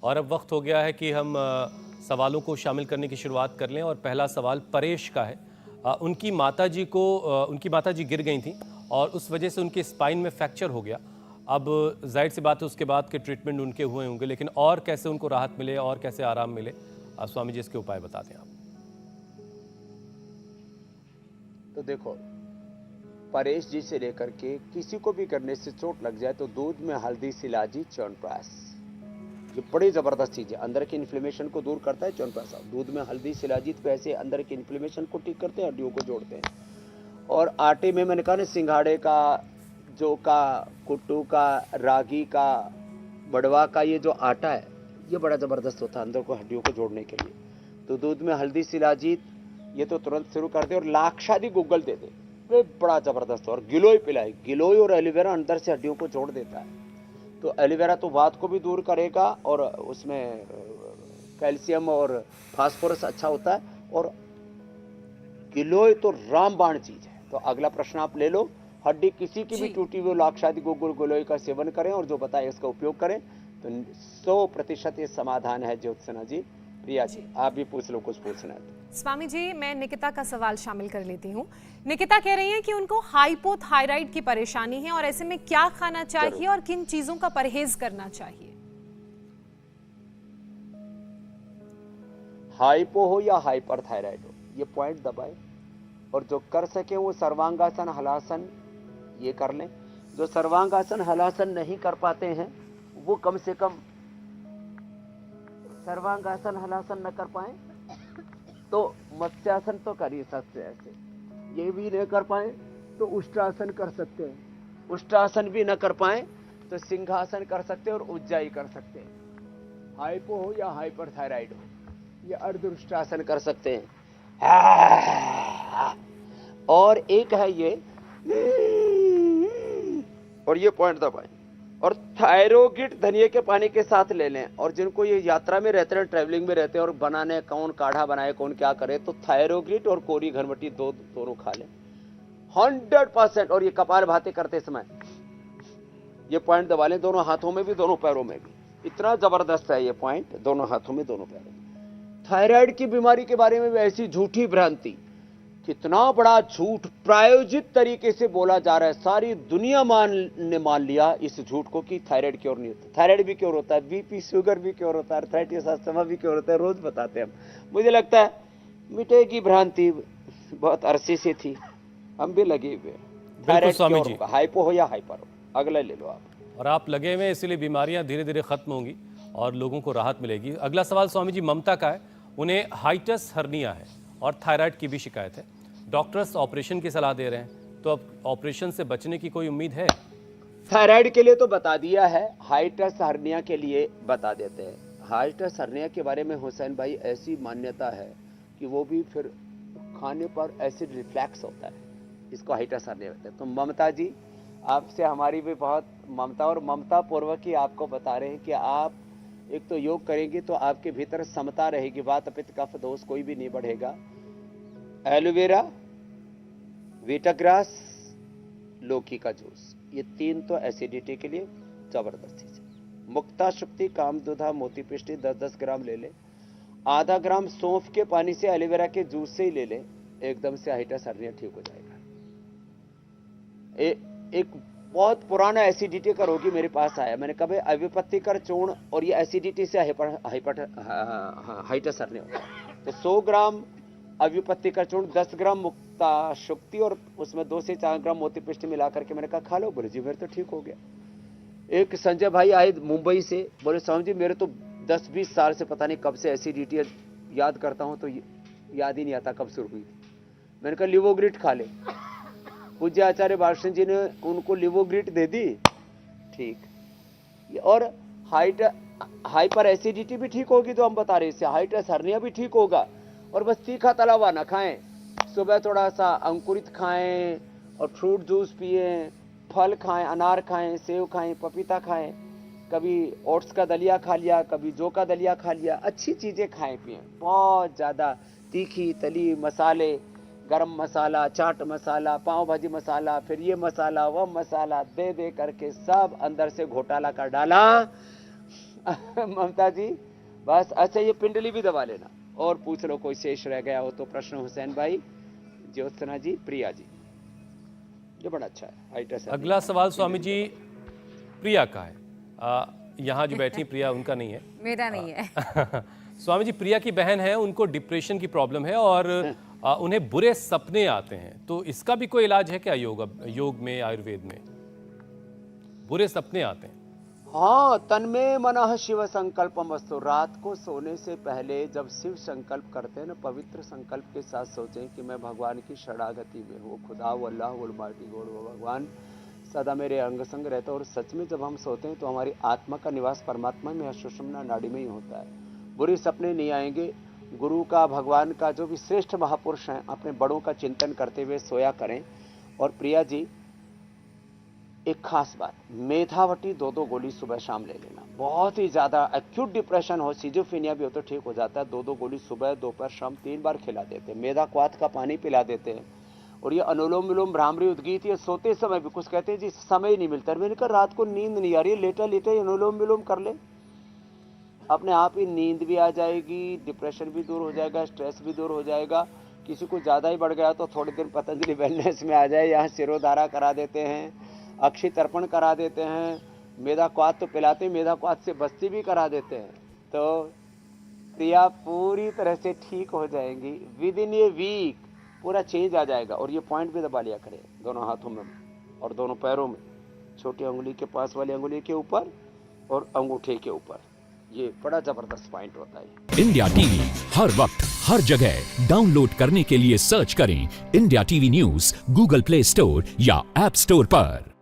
और अब वक्त हो गया है कि हम सवालों को शामिल करने की शुरुआत कर लें। और पहला सवाल परेश का है। उनकी माताजी गिर गई थी और उस वजह से उनके स्पाइन में फ्रैक्चर हो गया। अब जाहिर सी बात है उसके बाद के ट्रीटमेंट उनके हुए होंगे, लेकिन और कैसे उनको राहत मिले और कैसे आराम मिले, स्वामी जी इसके उपाय बता दें आप। तो देखो, परेश जी से लेकर के किसी को भी करने से चोट लग जाए तो दूध में हल्दी, शिलाजी, च्यवनप्राश, ये बड़ी जबरदस्त चीज है। अंदर के इन्फ्लेमेशन को दूर करता है च्यवनप्राश। दूध में हल्दी, शिलाजीत पैसे अंदर के इन्फ्लेमेशन को ठीक करते हैं, हड्डियों को जोड़ते हैं। और आटे में मैंने कहा ना, सिंघाड़े का, जौ का, कुट्टू का, रागी का, बड़वा का, ये जो आटा है ये बड़ा जबरदस्त होता है अंदर को हड्डियों को जोड़ने के लिए। तो दूध में हल्दी, शिलाजीत ये तो तुरंत शुरू कर दे, और लाक्षादी गूगल दे दे, ये बड़ा जबरदस्त। और गिलोय पिलाए, गिलोय और एलोवेरा अंदर से हड्डियों को जोड़ देता है। तो एलोवेरा तो वात को भी दूर करेगा और उसमें कैल्शियम और फास्फोरस अच्छा होता है। और गिलोय तो रामबाण चीज है। तो अगला प्रश्न आप ले लो। हड्डी किसी की भी टूटी हुई लाक्षादी गुगुल गिलोय का सेवन करें और जो बताए इसका उपयोग करें तो 100% ये समाधान है। ज्योत्सना जी, प्रिया जी, आप भी पूछ लो, कुछ पूछना है तो। स्वामी जी, मैं निकिता का सवाल शामिल कर लेती हूँ। निकिता कह रही है कि उनको हाइपोथायराइड की परेशानी है और ऐसे में क्या खाना चाहिए और किन चीजों का परहेज करना चाहिए। हाइपो हो या हाइपर थायराइड हो, ये पॉइंट दबाए। और जो कर सके वो सर्वांगासन, हलासन ये कर लें। जो सर्वांगासन, हलासन नहीं कर पाते हैं वो कम से कम सर्वांगासन, हलासन न कर पाए तो मत्स्यासन तो कर ही सकते हैं। ऐसे ये भी नहीं कर पाए तो उष्ट्रासन कर सकते हैं। उष्ट्रासन भी न कर पाए तो सिंहासन कर सकते हैं और उज्जाई कर सकते हैं। हाइपो हो या हाइपर थायराइड हो, ये अर्धउष्ट्रासन कर सकते हैं। और एक है ये, और ये पॉइंट दबाएं। और थायरोगिड धनिया के पानी के साथ ले लें। और जिनको ये यात्रा में रहते हैं, ट्रैवलिंग में रहते हैं और बनाने कौन काढ़ा बनाए कौन क्या करे, तो थायरोगिड और कोरी घरमटी दोनों खा लें 100%। और ये कपाल भाती करते समय ये पॉइंट दबा लें, दोनों हाथों में भी दोनों पैरों में भी। इतना जबरदस्त है ये पॉइंट, दोनों हाथों में दोनों पैरों में। थायराइड की बीमारी के बारे में ऐसी झूठी भ्रांति, कितना बड़ा झूठ प्रायोजित तरीके से बोला जा रहा है। सारी दुनिया ने मान लिया इस झूठ को कि थायराइड क्योर नहीं होता। थायराइड भी क्योर होता है, बीपी शुगर भी क्योर होता है, अर्थराइटिस अस्थमा भी क्योर होता है, रोज बताते हैं हम। मुझे लगता है मिटेगी भ्रांति, बहुत अरसे से थी, हम भी लगे हुए। थायराइड क्योर होगा, हाइपो हो या हाइपर हो। अगला ले लो आप। और आप लगे हुए, इसलिए बीमारियां धीरे धीरे खत्म होंगी और लोगों को राहत मिलेगी। अगला सवाल स्वामी जी ममता का है। उन्हें हाइटस हर्निया है और थायराइड की भी शिकायत है। डॉक्टर्स ऑपरेशन की सलाह दे रहे हैं, तो अब ऑपरेशन से बचने की कोई उम्मीद है? थायराइड के लिए तो बता दिया है, हाइटस हर्निया के लिए बता देते हैं। हाइटस हर्निया के बारे में हुसैन भाई ऐसी मान्यता है कि वो भी फिर खाने पर एसिड रिफ्लैक्स होता है, इसको हाइटस हर्निया कहते हैं। तो ममता जी, आपसे हमारी भी बहुत ममता और ममता पूर्वक ही आपको बता रहे हैं कि आप एक तो योग करेंगे तो आपके भीतर समता रहेगी, वात पित्त कफ दोष कोई भी नहीं बढ़ेगा। एलोवेरा, वीटाग्रास, लौकी का जूस, ये 3 तो एसिडिटी के लिए जबरदस्त चीज है। मुक्ता शुक्ति, कामदुधा, मोती पिष्टी 10-10 ग्राम ले लें। आधा ग्राम सौंफ के पानी से, एलोवेरा के जूस से ही ले लें, एकदम से हाइटस हर्निया ठीक हो जाएगा। एक बहुत पुराना एसिडिटी का रोगी मेरे पास आया, मैंने कहा अविपत्तिकर चूर्ण और ये एसिडिटी से हाइटस हर्निया होता है। तो 100 ग्राम अविपत्तिकर चूर्ण, 10 ग्राम मुक्ता शुक्ति और उसमें 2 से 4 ग्राम मोती पिष्ट मिला करके मैंने कहा खा लो। बोले जी मेरे तो ठीक हो गया। एक संजय भाई आए मुंबई से, बोले स्वामी जी मेरे तो 10-20 साल से पता नहीं कब से एसिडिटी, याद करता हूं तो याद ही नहीं आता कब शुरू हुई थी। मैंने कहा लिवोग्रिट खा ले। पूज्य आचार्य भाषण जी ने उनको लिवोग्रिट दे दी, ठीक। और हाइपर एसिडिटी भी ठीक होगी, तो हम बता रहे हैं हाइटस हर्निया भी ठीक होगा। और बस तीखा तला हुआ ना खाएं, सुबह थोड़ा सा अंकुरित खाएं और फ्रूट जूस पिए, फल खाएं, अनार खाएं, सेब खाएं, पपीता खाएं, कभी ओट्स का दलिया खा लिया, कभी जौ का दलिया खा लिया। अच्छी चीजें खाएं पिएं, बहुत ज्यादा तीखी तली मसाले, गरम मसाला, चाट मसाला, पाव भाजी मसाला, फिर ये मसाला वो मसाला दे दे करके सब अंदर से घोटाला कर डाला। ममता जी बस। अच्छा, ये पिंडली भी दबा लेना और पूछ लो कोई शेष रह गया हो तो प्रश्न। हुसैन भाई, ज्योत्सना जी, प्रिया जी, ये बड़ा अच्छा है। हाइटस है। अगला सवाल स्वामी जी प्रिया का है। यहाँ जो बैठी प्रिया, उनका नहीं है। मेरा नहीं है। स्वामी जी, प्रिया की बहन है, उनको डिप्रेशन की प्रॉब्लम है और उन्हें बुरे सपने आते हैं, तो इसका भी कोई इलाज है क्या? योग में, आयुर्वेद में बुरे सपने आते हैं? हाँ, तन्मे मनः शिव संकल्पमस्तु। रात को सोने से पहले जब शिव संकल्प करते हैं ना, पवित्र संकल्प के साथ सोचें कि मैं भगवान की शरणागति में हूँ, खुदा वो अल्लाह वो अलमाइटी गॉड, वो भगवान सदा मेरे अंग संग रहता है। और सच में जब हम सोते हैं तो हमारी आत्मा का निवास परमात्मा में, सुषुम्ना नाड़ी में ही होता है। बुरे सपने नहीं आएंगे। गुरु का, भगवान का, जो भी श्रेष्ठ महापुरुष हैं, अपने बड़ों का चिंतन करते हुए सोया करें। और प्रिया जी, एक खास बात, मेधावटी 2-2 गोली सुबह शाम ले लेना। बहुत ही ज्यादा एक्यूट डिप्रेशन हो, सिजोफ्रेनिया भी हो तो ठीक हो जाता है। 2-2 गोली सुबह, दोपहर, शाम 3 बार खिला देते हैं। मेधा क्वाथ का पानी पिला देते हैं। और ये अनुलोम विलोम, भ्रामरी, उद्गीत, ये सोते समय भी कुछ कहते हैं जी समय ही नहीं मिलता। मैंने कहा रात को नींद नहीं आ रही है, लेटा लेटा अनुलोम विलोम कर ले, अपने आप ही नींद भी आ जाएगी, डिप्रेशन भी दूर हो जाएगा, स्ट्रेस भी दूर हो जाएगा। किसी को ज़्यादा ही बढ़ गया तो थोड़े दिन पतंजलि वेलनेस में आ जाए, यहाँ सिरोधारा करा देते हैं, अक्षय तर्पण करा देते हैं, मेधा क्वाथ तो पिलाते हैं, मेधा क्वाथ से बस्ती भी करा देते हैं। तो प्रिया पूरी तरह से ठीक हो जाएंगी। विद इन ए वीक पूरा चेंज आ जाएगा। और ये पॉइंट भी दबा लिया करें दोनों हाथों में और दोनों पैरों में, छोटी अंगुली के पास वाली अंगुली के ऊपर और अंगूठे के ऊपर। ये बड़ा जबरदस्त पॉइंट होता है। इंडिया टीवी हर वक्त हर जगह डाउनलोड करने के लिए सर्च करें India TV news Google play store या ऐप स्टोर पर।